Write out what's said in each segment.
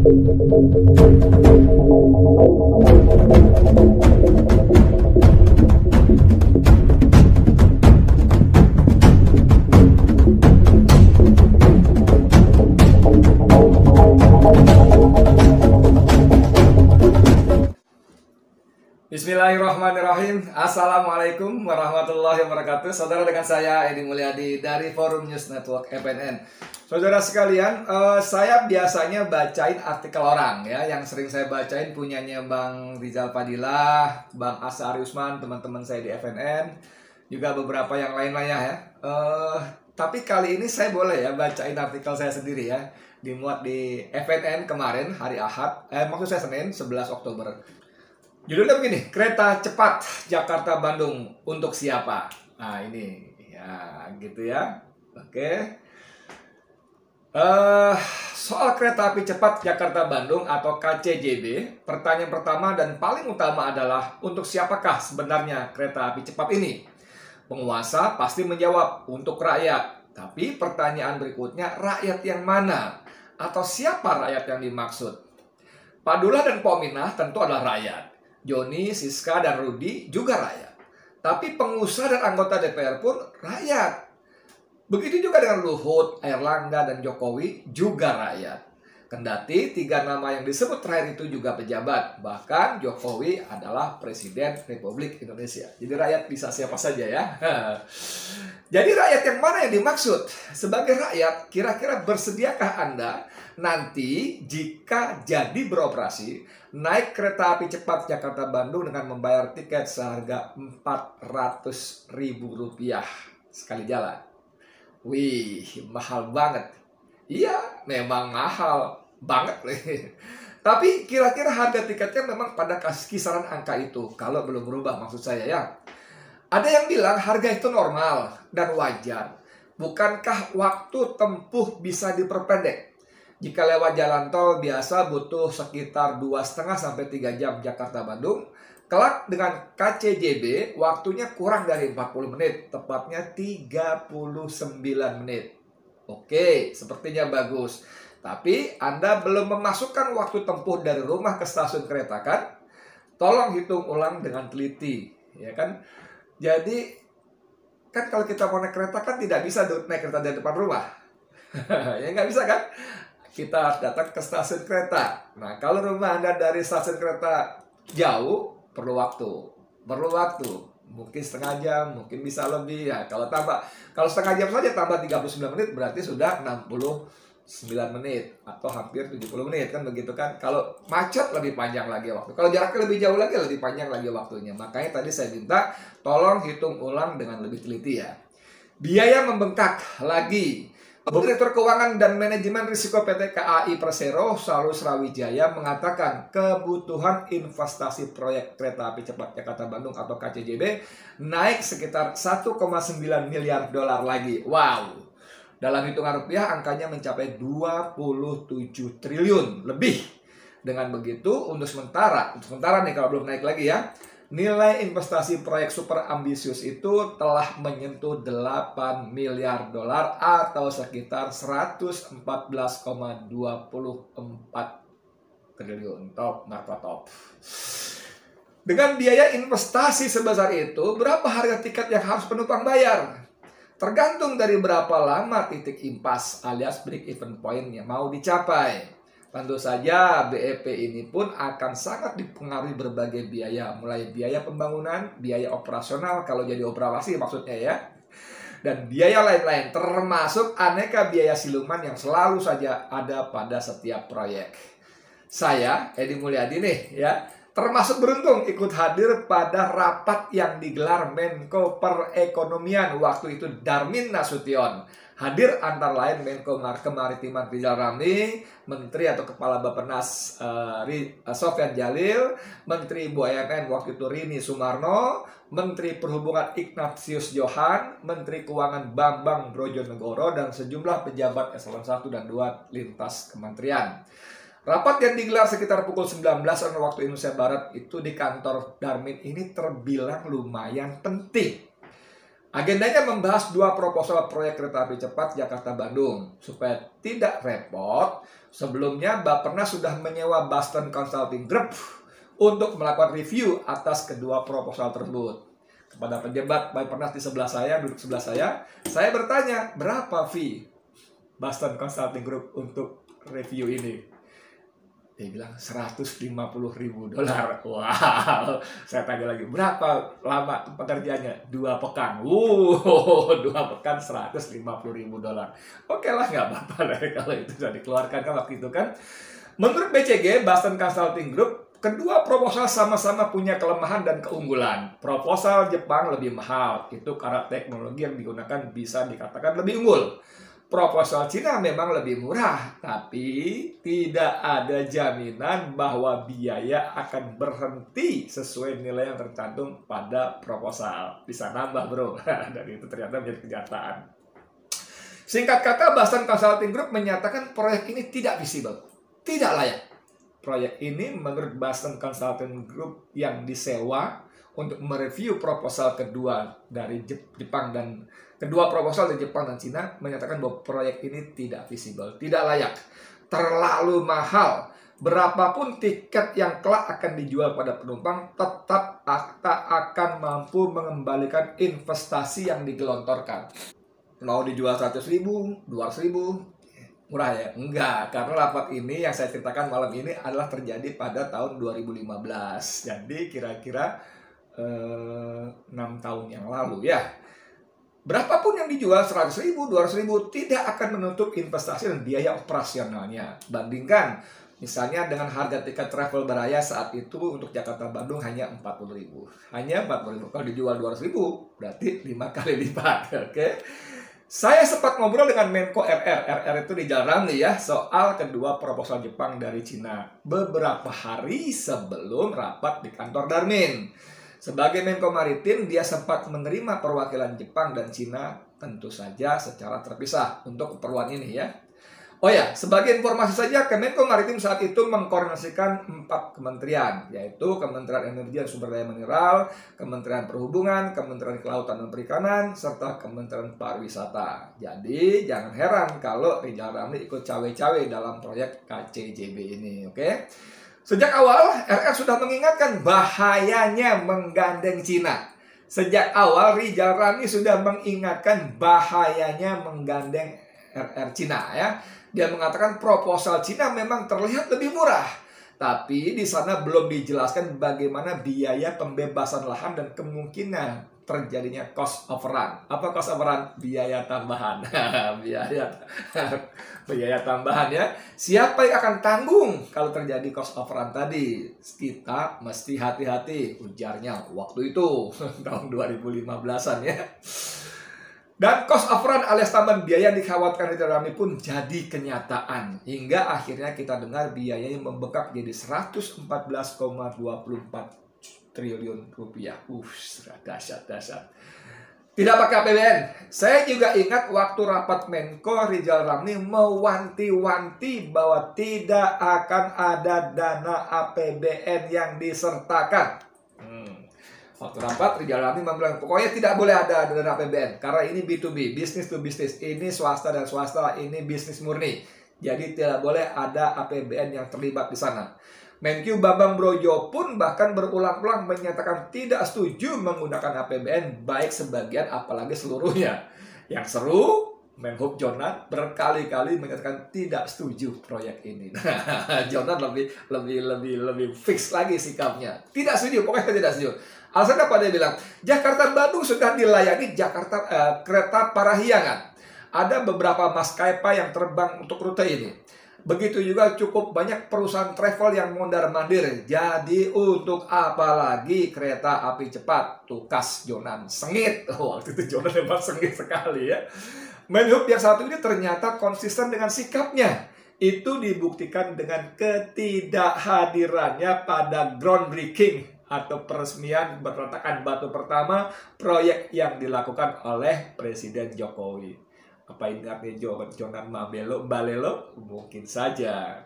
Bismillahirrahmanirrahim. Assalamualaikum warahmatullahi wabarakatuh. Saudara, dengan saya Edi Mulyadi dari Forum News Network FNN. Saudara sekalian, saya biasanya bacain artikel orang ya, yang sering saya bacain punyanya Bang Rizal Fadilah, Bang Asari Usman, teman-teman saya di FNN, juga beberapa yang lain-lainnya ya. Tapi kali ini saya boleh ya bacain artikel saya sendiri ya, dimuat di FNN kemarin hari Ahad, maksud saya Senin 11 Oktober. Judulnya begini, kereta cepat Jakarta-Bandung untuk siapa? Nah ini, ya gitu ya. Oke. Soal kereta api cepat Jakarta-Bandung atau KCJB, pertanyaan pertama dan paling utama adalah untuk siapakah sebenarnya kereta api cepat ini? Penguasa pasti menjawab untuk rakyat. Tapi pertanyaan berikutnya, rakyat yang mana? Atau siapa rakyat yang dimaksud? Pak Dullah dan Pominah tentu adalah rakyat. Joni, Siska, dan Rudi juga rakyat. Tapi pengusaha dan anggota DPR pun rakyat. Begitu juga dengan Luhut, Airlangga, dan Jokowi juga rakyat. Kendati tiga nama yang disebut terakhir itu juga pejabat. Bahkan Jokowi adalah Presiden Republik Indonesia. Jadi rakyat bisa siapa saja ya. Jadi rakyat yang mana yang dimaksud? Sebagai rakyat, kira-kira bersediakah Anda nanti jika jadi beroperasi naik kereta api cepat Jakarta-Bandung dengan membayar tiket seharga Rp400.000 sekali jalan? Wih, mahal banget. Iya, memang mahal banget. Tapi kira-kira harga tiketnya memang pada kisaran angka itu, kalau belum berubah maksud saya ya. Ada yang bilang harga itu normal dan wajar. Bukankah waktu tempuh bisa diperpendek? Jika lewat jalan tol biasa butuh sekitar 2,5 sampai 3 jam Jakarta-Bandung, kelak dengan KCJB waktunya kurang dari 40 menit, tepatnya 39 menit. Oke, sepertinya bagus. Tapi Anda belum memasukkan waktu tempuh dari rumah ke stasiun kereta kan? Tolong hitung ulang dengan teliti, ya kan? Jadi, kan kalau kita mau naik kereta kan tidak bisa naik kereta dari depan rumah. Ya nggak bisa kan? Kita harus datang ke stasiun kereta. Nah, kalau rumah Anda dari stasiun kereta jauh, perlu waktu. Mungkin setengah jam, mungkin bisa lebih ya. Kalau setengah jam saja tambah 39 menit berarti sudah 69 menit atau hampir 70 menit kan begitu kan. Kalau macet lebih panjang lagi waktu. Kalau jaraknya lebih jauh lagi lebih panjang lagi waktunya. Makanya tadi saya minta tolong hitung ulang dengan lebih teliti ya. Biaya membengkak lagi. Direktur Keuangan dan Manajemen Risiko PT KAI Persero, Salus Rawijaya, mengatakan kebutuhan investasi proyek kereta api cepat Jakarta-Bandung atau KCJB naik sekitar 1,9 miliar dolar lagi. Wow! Dalam hitungan rupiah, angkanya mencapai 27 triliun lebih. Dengan begitu, untuk sementara nih kalau belum naik lagi ya, nilai investasi proyek super ambisius itu telah menyentuh 8 miliar dolar atau sekitar 114,24 triliun. Top. Dengan biaya investasi sebesar itu, berapa harga tiket yang harus penumpang bayar? Tergantung dari berapa lama titik impas alias break even point yang mau dicapai. Tentu saja BEP ini pun akan sangat dipengaruhi berbagai biaya, mulai biaya pembangunan, biaya operasional kalau jadi operasi maksudnya ya, dan biaya lain-lain termasuk aneka biaya siluman yang selalu saja ada pada setiap proyek. Saya, Edi Mulyadi nih ya, termasuk beruntung ikut hadir pada rapat yang digelar Menko Perekonomian waktu itu Darmin Nasution. Hadir antara lain Menko Kemaritiman Rizal Ramli, Menteri atau Kepala Bappenas Sofyan Djalil, Menteri BUMN waktu itu Rini Sumarno, Menteri Perhubungan Ignatius Johan, Menteri Keuangan Bambang Brojonegoro, dan sejumlah pejabat eselon 1 dan 2 lintas kementerian. Rapat yang digelar sekitar pukul 19 waktu Indonesia Barat itu di kantor Darmin ini terbilang lumayan penting. Agendanya membahas 2 proposal proyek kereta api cepat Jakarta-Bandung. Supaya tidak repot, sebelumnya Bappenas sudah menyewa Boston Consulting Group untuk melakukan review atas kedua proposal tersebut. Kepada pejabat Bappenas di sebelah saya, duduk sebelah saya bertanya, berapa fee Boston Consulting Group untuk review ini? Dia bilang $150.000. Wow, saya tanya lagi, berapa lama pekerjaannya? 2 pekan. 2 pekan $150.000. Oke lah, nggak apa-apa lah kalau itu sudah dikeluarkan kan waktu itu kan. Menurut BCG, Boston Consulting Group, kedua proposal sama-sama punya kelemahan dan keunggulan. Proposal Jepang lebih mahal, itu karena teknologi yang digunakan bisa dikatakan lebih unggul. Proposal Cina memang lebih murah, tapi tidak ada jaminan bahwa biaya akan berhenti sesuai nilai yang tercantum pada proposal. Bisa nambah bro, dan itu ternyata menjadi kenyataan. Singkat kata, Boston Consulting Group menyatakan proyek ini tidak visible, tidak layak. Proyek ini menurut Boston Consulting Group yang disewa untuk mereview proposal kedua dari Jepang dan kedua proposal dari Jepang dan Cina menyatakan bahwa proyek ini tidak visible, tidak layak, terlalu mahal. Berapapun tiket yang kelak akan dijual pada penumpang, tetap tak akan mampu mengembalikan investasi yang digelontorkan. Mau dijual 100.000, 200.000, murah ya? Enggak, karena rapat ini yang saya ceritakan malam ini adalah terjadi pada tahun 2015. Jadi kira-kira 6 tahun yang lalu ya. Berapapun yang dijual, 100.000, 200.000, tidak akan menutup investasi dan biaya operasionalnya. Bandingkan, misalnya dengan harga tiket travel beraya saat itu untuk Jakarta-Bandung hanya 40.000. Hanya 40.000. Kalau dijual 200.000, berarti 5 kali lipat. Oke? Saya sempat ngobrol dengan Menko RR itu di Jalan Ramli ya, soal kedua proposal Jepang dari Cina. Beberapa hari sebelum rapat di kantor Darmin. Sebagai Menko Maritim, dia sempat menerima perwakilan Jepang dan Cina tentu saja secara terpisah untuk keperluan ini ya. Oh ya, sebagai informasi saja, Kemenko Maritim saat itu mengkoordinasikan 4 kementerian, yaitu Kementerian Energi dan Sumber Daya Mineral, Kementerian Perhubungan, Kementerian Kelautan dan Perikanan, serta Kementerian Pariwisata. Jadi, jangan heran kalau Rizal Ramli ikut cawe-cawe dalam proyek KCJB ini, oke? Sejak awal, RR sudah mengingatkan bahayanya menggandeng Cina. Sejak awal, Rizal Ramli sudah mengingatkan bahayanya menggandeng RR Cina ya. Dia mengatakan proposal Cina memang terlihat lebih murah, tapi di sana belum dijelaskan bagaimana biaya pembebasan lahan dan kemungkinan terjadinya cost overrun. Apa cost overrun? Biaya tambahan. biaya tambahan ya. Siapa yang akan tanggung kalau terjadi cost overrun tadi? Kita mesti hati-hati, ujarnya waktu itu tahun 2015-an ya. Dan cost overrun alias tambahan biaya yang dikhawatirkan Rizal Ramli pun jadi kenyataan. Hingga akhirnya kita dengar biayanya membengkak jadi 114,24 triliun rupiah. Dahsyat. Tidak pakai APBN. Saya juga ingat waktu rapat Menko, Rizal Ramli mewanti-wanti bahwa tidak akan ada dana APBN yang disertakan. Waktu rapat, Rizal Ramli bilang, pokoknya tidak boleh ada dana APBN. Karena ini B2B, business to business. Ini swasta dan swasta, ini bisnis murni. Jadi tidak boleh ada APBN yang terlibat di sana. Menkyu Bambang Brojo pun bahkan berulang-ulang menyatakan tidak setuju menggunakan APBN, baik sebagian apalagi seluruhnya. Yang seru, Menhub Jonan berkali-kali menyatakan tidak setuju proyek ini. Jonan lebih fix lagi sikapnya. Tidak setuju, pokoknya tidak setuju. Alasan apa dia bilang? Jakarta-Bandung sudah dilayani kereta parahyangan. Ada beberapa maskapai yang terbang untuk rute ini. Begitu juga cukup banyak perusahaan travel yang mondar-mandir. Jadi untuk apa lagi kereta api cepat? Tukas Jonan sengit. Waktu itu Jonan memang sengit sekali ya. Menhub yang satu ini ternyata konsisten dengan sikapnya. Itu dibuktikan dengan ketidakhadirannya pada groundbreaking atau peresmian berletakan batu pertama proyek yang dilakukan oleh Presiden Jokowi. Apa ingatnya Jonan Balelo? Mungkin saja.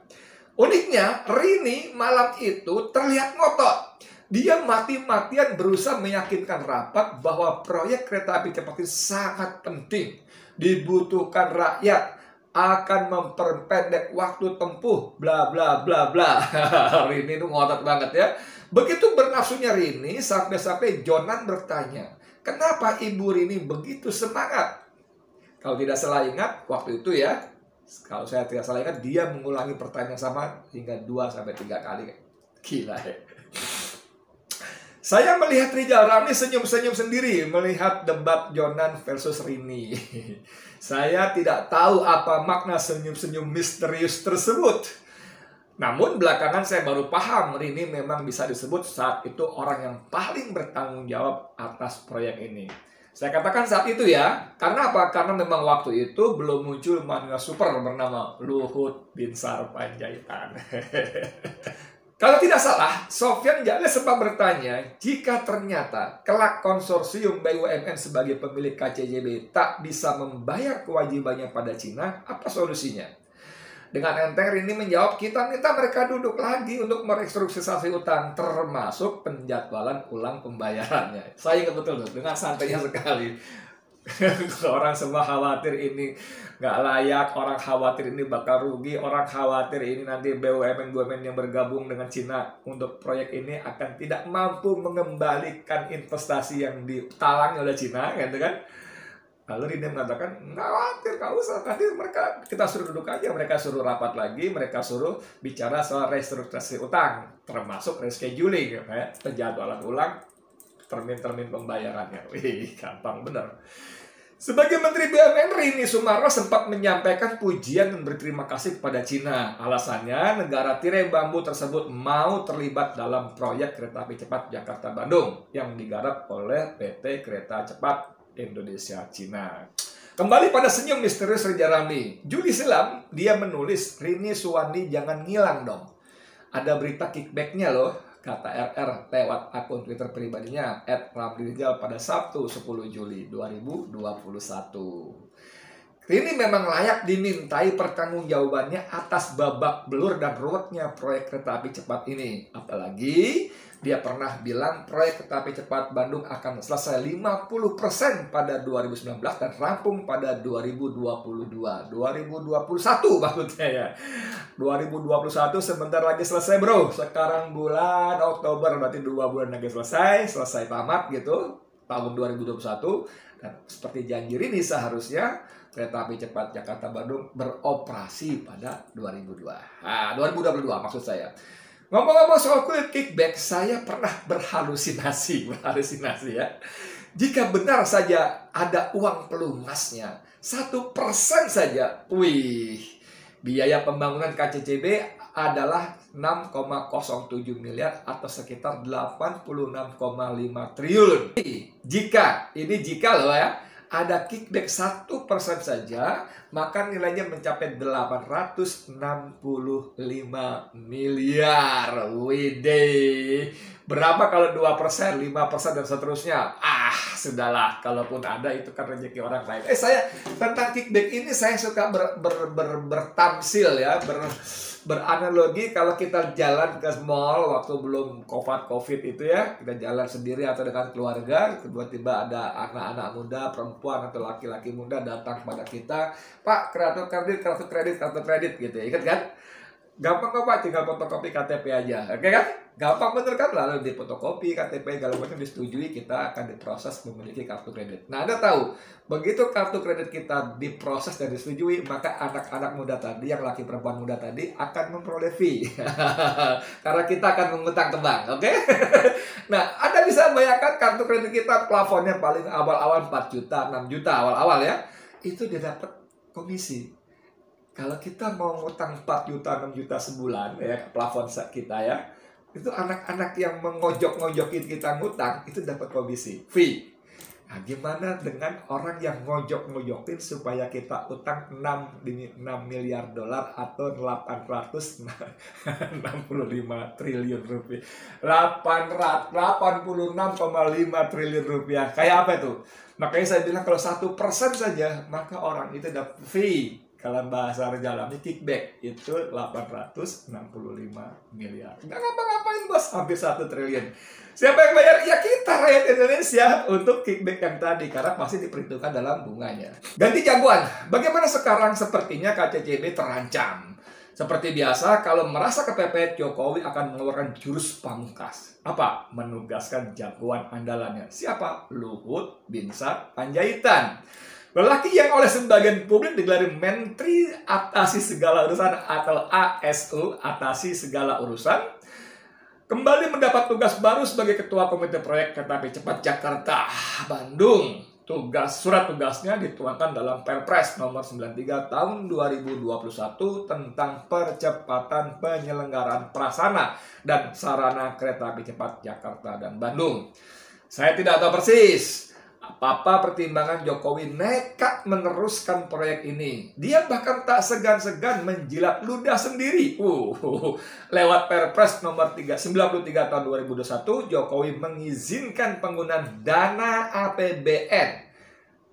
Uniknya, Rini malam itu terlihat ngotot. Dia mati-matian berusaha meyakinkan rapat bahwa proyek kereta api cepat ini sangat penting, dibutuhkan rakyat, akan memperpendek waktu tempuh, bla bla bla bla. Rini itu ngotot banget ya. Begitu bernafsunya Rini, sampai-sampai Jonan bertanya, kenapa Ibu Rini begitu semangat? Kalau tidak salah ingat, waktu itu ya, kalau saya tidak salah ingat, dia mengulangi pertanyaan yang sama hingga 2-3 kali. Gila ya. Saya melihat Rizal Ramli senyum-senyum sendiri melihat debat Jonan versus Rini. Saya tidak tahu apa makna senyum-senyum misterius tersebut. Namun belakangan saya baru paham Rini memang bisa disebut saat itu orang yang paling bertanggung jawab atas proyek ini. Saya katakan saat itu ya, karena apa? Karena memang waktu itu belum muncul manusia super bernama Luhut Binsar Panjaitan. Kalau tidak salah, Sofyan Jalil sempat bertanya, jika ternyata kelak konsorsium BUMN sebagai pemilik KCJB tak bisa membayar kewajibannya pada Cina, apa solusinya? Dengan enteng Rini menjawab, kita minta mereka duduk lagi untuk merestrukturisasi utang, termasuk penjadwalan ulang pembayarannya. Saya ingat betul tuh, dengan santainya sekali. Orang semua khawatir ini nggak layak, orang khawatir ini bakal rugi, orang khawatir ini nanti BUMN yang bergabung dengan Cina untuk proyek ini akan tidak mampu mengembalikan investasi yang ditalangi oleh Cina, gitu kan? Lalu Rini mengatakan, nggak khawatir, nggak usah, nanti kita suruh duduk aja, mereka suruh rapat lagi, mereka suruh bicara soal restrukturisasi utang, termasuk rescheduling, ya, penjadwalan ulang termin-termin pembayarannya. Wih, gampang bener. Sebagai Menteri BUMN, Rini Sumarno sempat menyampaikan pujian dan berterima kasih kepada Cina. Alasannya, negara tirai bambu tersebut mau terlibat dalam proyek kereta api cepat Jakarta-Bandung yang digarap oleh PT Kereta Cepat Indonesia Cina. Kembali pada senyum misterius Rizal Ramli. Juli silam, dia menulis, Rini Suwandi jangan ngilang dong. Ada berita kickbacknya loh, kata RR lewat akun Twitter pribadinya @ramlirizal pada Sabtu 10 Juli 2021. Rini memang layak dimintai pertanggungjawabannya atas babak belur dan ruwetnya proyek kereta api cepat ini. Apalagi dia pernah bilang proyek kereta api cepat Bandung akan selesai 50% pada 2019 dan rampung pada 2022. 2021 maksudnya ya. 2021 sebentar lagi selesai bro. Sekarang bulan Oktober, berarti 2 bulan lagi selesai tamat gitu. Tahun 2021. Dan seperti janji Rini seharusnya kereta api cepat Jakarta-Bandung beroperasi pada 2022 maksud saya. Ngomong-ngomong soal kulit kickback, saya pernah berhalusinasi ya. Jika benar saja ada uang pelumasnya, 1% saja, wih, biaya pembangunan KCJB adalah 6,07 miliar atau sekitar 86,5 triliun. Jika loh ya, ada kickback 1% saja, maka nilainya mencapai 865 miliar. Widih. Berapa kalau 2%, 5% dan seterusnya? Sudahlah, kalaupun ada itu kan rezeki orang lain. Saya tentang kickback ini saya suka bertamsil ya, beranalogi kalau kita jalan ke mall waktu belum COVID itu ya, kita jalan sendiri atau dengan keluarga, tiba-tiba ada anak-anak muda, perempuan atau laki-laki muda datang kepada kita, Pak, kartu kredit gitu ya, ingat kan? Gampang kok Pak, tinggal fotokopi KTP aja, oke kan? Gampang bener kan? Lalu di fotokopi KTP kalau macam disetujui, kita akan diproses memiliki kartu kredit. Nah, Anda tahu, begitu kartu kredit kita diproses dan disetujui, maka anak-anak muda tadi, yang laki perempuan muda tadi akan memperoleh fee. Karena kita akan mengutang ke bank, oke? Nah, Anda bisa bayangkan kartu kredit kita plafonnya paling awal-awal 4 juta, 6 juta awal-awal ya. Itu dia dapat komisi. Kalau kita mau ngutang 4 juta, 6 juta sebulan ya, plafon kita ya, itu anak-anak yang mengojok-ngojokin kita ngutang, itu dapat komisi, fee. Nah, gimana dengan orang yang ngojok-ngojokin supaya kita utang 6 miliar dolar atau 865 triliun rupiah. 86,5 triliun rupiah. Kayak apa itu? Makanya saya bilang kalau 1% saja, maka orang itu dapat fee. Kalau bahasa dalamnya kickback itu 865 miliar. Nggak ngapa-ngapain bos, hampir 1 triliun. Siapa yang bayar? Ya kita rakyat Indonesia untuk kickback yang tadi, karena pasti diperhitungkan dalam bunganya. Ganti jagoan. Bagaimana sekarang? Sepertinya KCCB terancam. Seperti biasa, kalau merasa kepepet, Jokowi akan mengeluarkan jurus pamungkas. Apa? Menugaskan jagoan andalannya. Siapa? Luhut Binsar Panjaitan. Lelaki yang oleh sebagian publik digelari Menteri Atasi Segala Urusan atau ASU, Atasi Segala Urusan, kembali mendapat tugas baru sebagai Ketua Komite Proyek Kereta Api Cepat Jakarta Bandung. Surat tugasnya dituangkan dalam Perpres nomor 93 tahun 2021 tentang percepatan penyelenggaraan prasarana dan sarana kereta api cepat Jakarta dan Bandung. Saya tidak tahu persis apa pertimbangan Jokowi nekat meneruskan proyek ini. Dia bahkan tak segan-segan menjilat ludah sendiri. Lewat Perpres nomor 93 tahun 2021, Jokowi mengizinkan penggunaan dana APBN.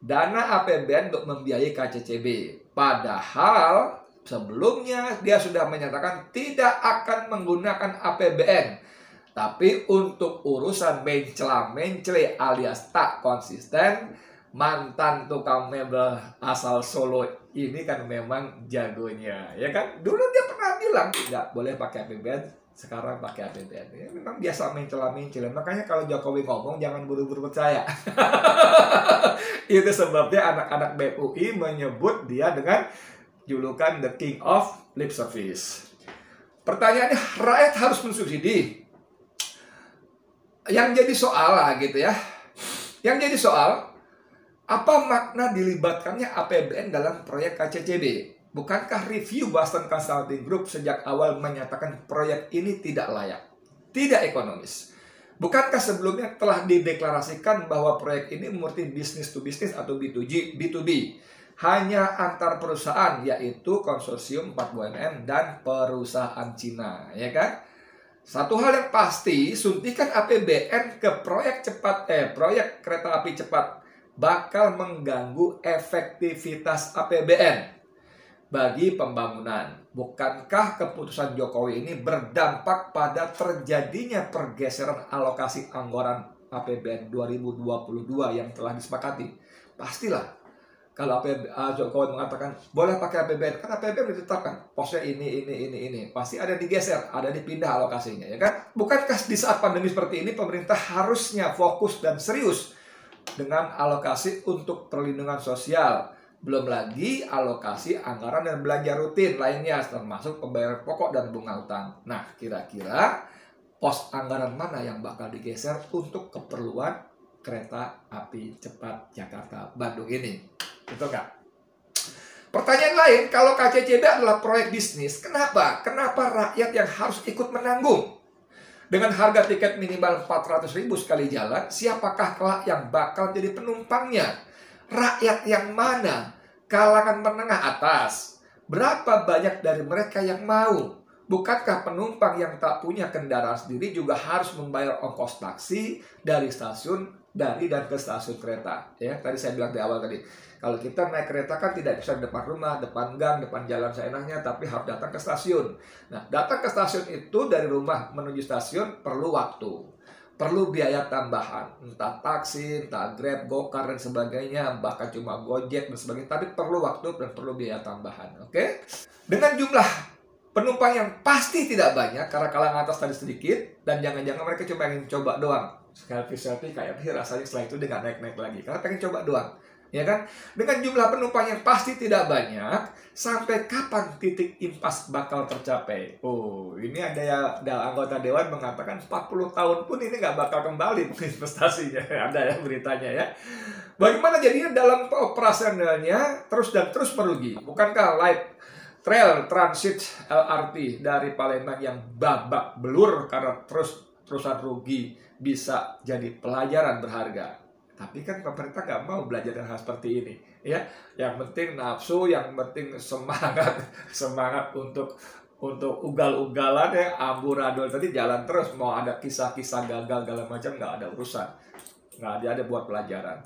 Dana APBN untuk membiayai KCCB. Padahal sebelumnya dia sudah menyatakan tidak akan menggunakan APBN. Tapi untuk urusan mencela-mencele alias tak konsisten, mantan tukang mebel asal Solo ini kan memang jagonya, ya kan? Dulu dia pernah bilang nggak boleh pakai APBN, sekarang pakai APBN. Ya, memang biasa mencela-mencele. Makanya kalau Jokowi ngomong jangan buru-buru percaya. Itu sebabnya anak-anak BUI menyebut dia dengan julukan The King of Lip Service. Pertanyaannya, rakyat harus mensubsidi. Yang jadi soal lah gitu ya. Yang jadi soal, apa makna dilibatkannya APBN dalam proyek KCCB? Bukankah review Boston Consulting Group sejak awal menyatakan proyek ini tidak layak, tidak ekonomis? Bukankah sebelumnya telah dideklarasikan bahwa proyek ini murni bisnis to bisnis atau B2B? Hanya antar perusahaan, yaitu konsorsium 4 BUMN dan perusahaan Cina, ya kan? Satu hal yang pasti, suntikan APBN ke proyek kereta api cepat bakal mengganggu efektivitas APBN bagi pembangunan. Bukankah keputusan Jokowi ini berdampak pada terjadinya pergeseran alokasi anggaran APBN 2022 yang telah disepakati? Pastilah. Kalau Jokowi mengatakan boleh pakai APBN, kan APBN ditetapkan posnya ini, pasti ada digeser, ada dipindah alokasinya, ya kan? Bukankah di saat pandemi seperti ini pemerintah harusnya fokus dan serius dengan alokasi untuk perlindungan sosial, belum lagi alokasi anggaran dan belanja rutin lainnya, termasuk pembayaran pokok dan bunga utang. Nah, kira-kira pos anggaran mana yang bakal digeser untuk keperluan kereta api cepat Jakarta Bandung ini? Betul nggak? Pertanyaan lain, kalau KCCB adalah proyek bisnis, kenapa? Kenapa rakyat yang harus ikut menanggung? Dengan harga tiket minimal 400.000 sekali jalan, siapakah kelak yang bakal jadi penumpangnya? Rakyat yang mana? Kalangan menengah atas. Berapa banyak dari mereka yang mau? Bukankah penumpang yang tak punya kendaraan sendiri juga harus membayar ongkos taksi dari stasiun, dari dan ke stasiun kereta? Ya, tadi saya bilang di awal tadi. Kalau kita naik kereta kan tidak bisa di depan rumah, depan gang, depan jalan seenaknya, tapi harus datang ke stasiun. Nah, datang ke stasiun itu dari rumah menuju stasiun perlu waktu. Perlu biaya tambahan, entah taksi, entah Grab, Gokar, dan sebagainya, bahkan cuma Gojek dan sebagainya. Tapi perlu waktu dan perlu biaya tambahan, oke? Dengan jumlah penumpang yang pasti tidak banyak, karena kalangan atas tadi sedikit, dan jangan-jangan mereka cuma ingin coba doang. Selfie-selfie kayak rasanya setelah itu dia nggak naik-naik lagi, karena pengen coba doang. Ya kan? Dengan jumlah penumpang yang pasti tidak banyak, sampai kapan titik impas bakal tercapai? Oh, ini ada anggota dewan mengatakan 40 tahun pun ini nggak bakal kembali investasinya. Ada ya beritanya ya. Bagaimana jadinya dalam operasionalnya terus merugi? Bukankah Light Rail Transit LRT dari Palembang yang babak belur karena terusan rugi bisa jadi pelajaran berharga? Tapi kan pemerintah nggak mau belajar hal seperti ini, ya. Yang penting nafsu, yang penting semangat untuk ugal-ugalan ya, amburadul tadi jalan terus. Mau ada kisah-kisah gagal segala macam nggak ada urusan, nggak ada buat pelajaran.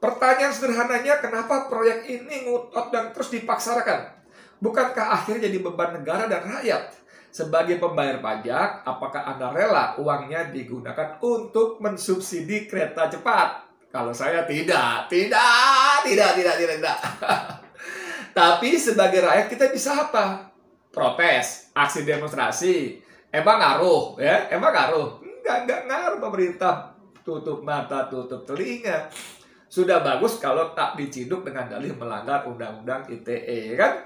Pertanyaan sederhananya, kenapa proyek ini ngutot dan terus dipaksakan? Bukankah akhirnya jadi beban negara dan rakyat? Sebagai pembayar pajak, apakah Anda rela uangnya digunakan untuk mensubsidi kereta cepat? Kalau saya tidak. Tapi sebagai rakyat kita bisa apa? Protes, aksi demonstrasi. Emang ngaruh, ya? Emang ngaruh? Enggak ngaruh. Pemerintah tutup mata, tutup telinga. Sudah bagus kalau tak diciduk dengan dalih melanggar undang-undang ITE, kan?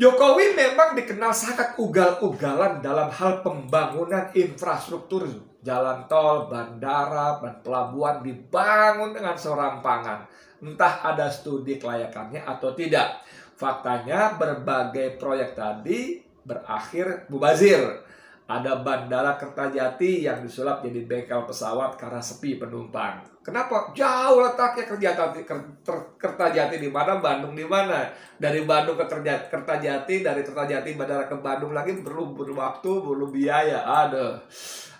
Jokowi memang dikenal sangat ugal-ugalan dalam hal pembangunan infrastruktur. Jalan tol, bandara, dan pelabuhan dibangun dengan serampangan. Entah ada studi kelayakannya atau tidak. Faktanya berbagai proyek tadi berakhir mubazir. Ada bandara Kertajati yang disulap jadi bengkel pesawat karena sepi penumpang. Kenapa? Jauh letaknya Kertajati di mana, Bandung di mana. Dari Bandung ke Kertajati, dari Kertajati bandara ke Bandung lagi perlu waktu, perlu biaya. Aduh.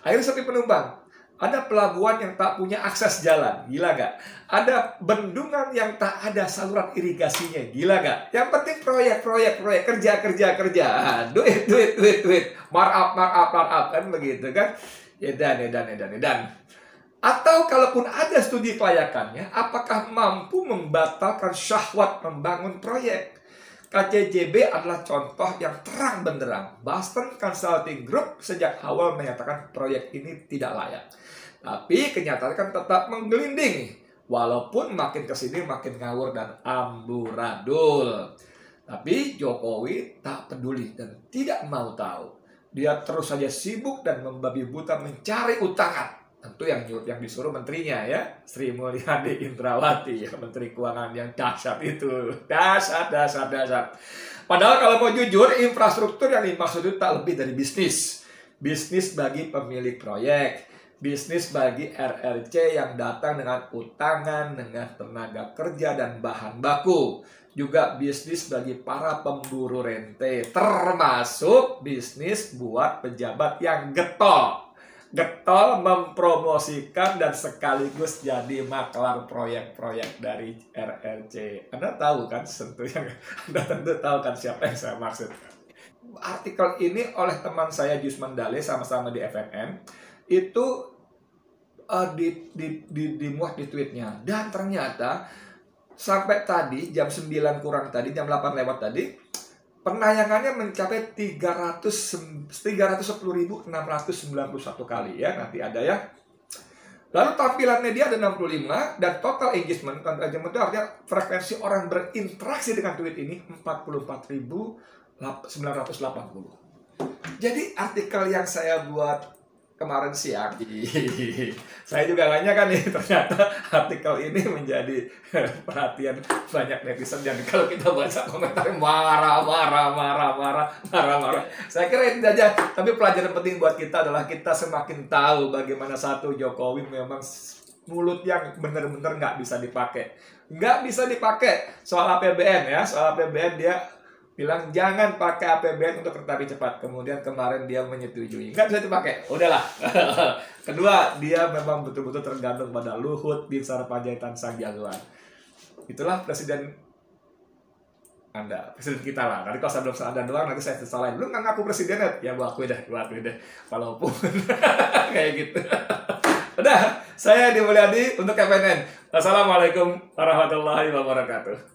Akhirnya sepi penumpang. Ada pelabuhan yang tak punya akses jalan, gila gak? Ada bendungan yang tak ada saluran irigasinya, gila gak? Yang penting proyek, kerja. Duit. Markup, kan begitu kan? Edan. Atau kalaupun ada studi kelayakannya, apakah mampu membatalkan syahwat membangun proyek? KCJB adalah contoh yang terang benderang. Boston Consulting Group sejak awal menyatakan proyek ini tidak layak. Tapi kenyataannya kan tetap menggelinding. Walaupun makin kesini makin ngawur dan amburadul. Tapi Jokowi tak peduli dan tidak mau tahu. Dia terus saja sibuk dan membabi buta mencari utangan. Tentu yang disuruh menterinya ya, Sri Mulyani Indrawati, ya, Menteri Keuangan yang dahsyat itu. Dahsyat. Padahal kalau mau jujur, infrastruktur yang dimaksud itu tak lebih dari bisnis. Bisnis bagi pemilik proyek. Bisnis bagi RRC yang datang dengan utangan, dengan tenaga kerja dan bahan baku. Juga bisnis bagi para pemburu rente. Termasuk bisnis buat pejabat yang getol mempromosikan dan sekaligus jadi maklar proyek-proyek dari RRC. Anda tahu kan, Anda tentu tahu kan siapa yang saya maksud. Artikel ini oleh teman saya Jusman Dale, sama-sama di FNN, itu dimuat di tweetnya. Dan ternyata sampai tadi jam 9 kurang tadi, jam 8 lewat tadi, penayangannya mencapai 310.691 kali ya, nanti ada ya. Lalu tampilan media ada 65 dan total engagement itu artinya frekuensi orang berinteraksi dengan tweet ini 44.980. Jadi artikel yang saya buat kemarin siang, saya juga nanya kan nih, ternyata artikel ini menjadi perhatian banyak netizen. Dan kalau kita baca komentar marah. Saya kira itu aja. Tapi pelajaran penting buat kita adalah kita semakin tahu bagaimana satu Jokowi memang mulut yang benar-benar nggak bisa dipakai. Soal APBN ya, soal APBN dia bilang jangan pakai APBN untuk kereta api cepat. Kemudian kemarin dia menyetujui, nggak bisa dipakai, udahlah. Kedua, dia memang betul-betul tergantung pada Luhut Binsar Panjaitan sang jagoan. Itulah presiden Anda, presiden kita lah. Nanti kalau saya belum Anda doang, nanti saya salahin. Lu nggak ngaku presiden ya? Gua akui deh. Walaupun kayak gitu. Udah, saya Edi Mulyadi untuk FNN. Wassalamualaikum warahmatullahi wabarakatuh.